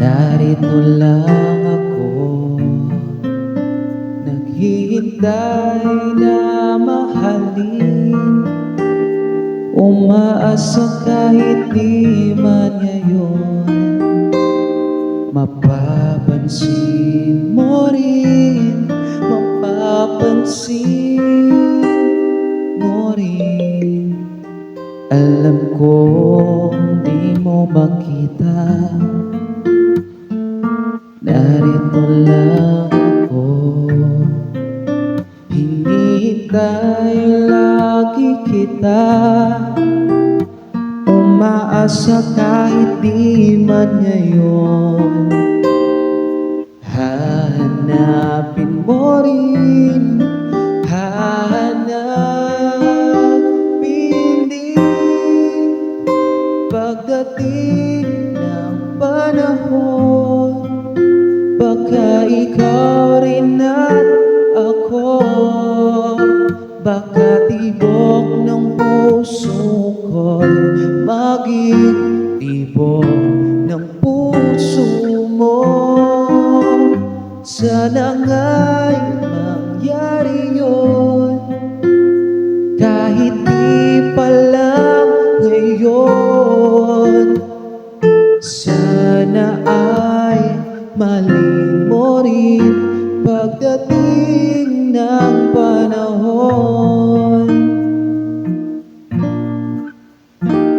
Narito lang ako, naghihintay na mahalin. Umaasa kahit di man ngayon, mapapansin mo rin, mapapansin mo rin. Alam kong di mo makita, narito lang ako. Hinihintay lagi kita, umaasa kahit di man ngayon. Hanapin mo rin, hahanapin din. Pagdating ng panahon, baka ikaw rin at ako, baka tibok ng puso ko'y maging tibok ng puso mo. Sana nga'y mangyari yun, kahit di pa lang ngayon. Sana ay mahalin mo rin pagdating ng panahon.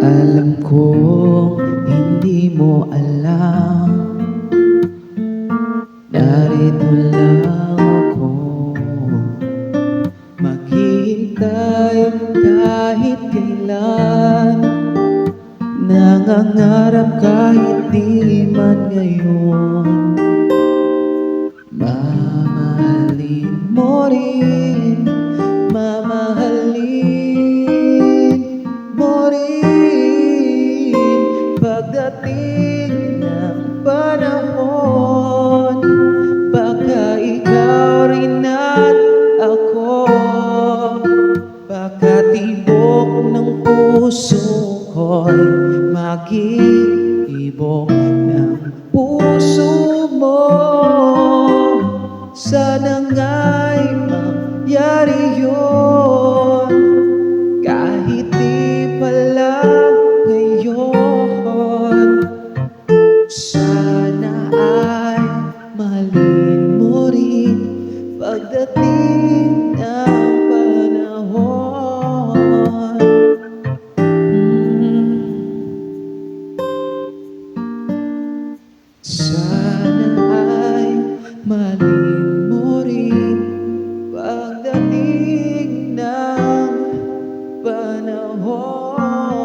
Alam kong hindi mo alam, narito lang ako, maghihintay kahit kailan, nangangarap kahit di man ngayon. Mamahalin mo rin, mamahalin mo rin pagdating ng panahon. Baka ikaw rin at ako, baka tibok ng puso ko'y maging tibok ng puso mo. Sana nga'y mangyari yun, kahit di pa lang ngayon. Sana ay mahalin mo rin pagdating ng panahon. Sana ay mahalin mo rin pagdating ng panahon.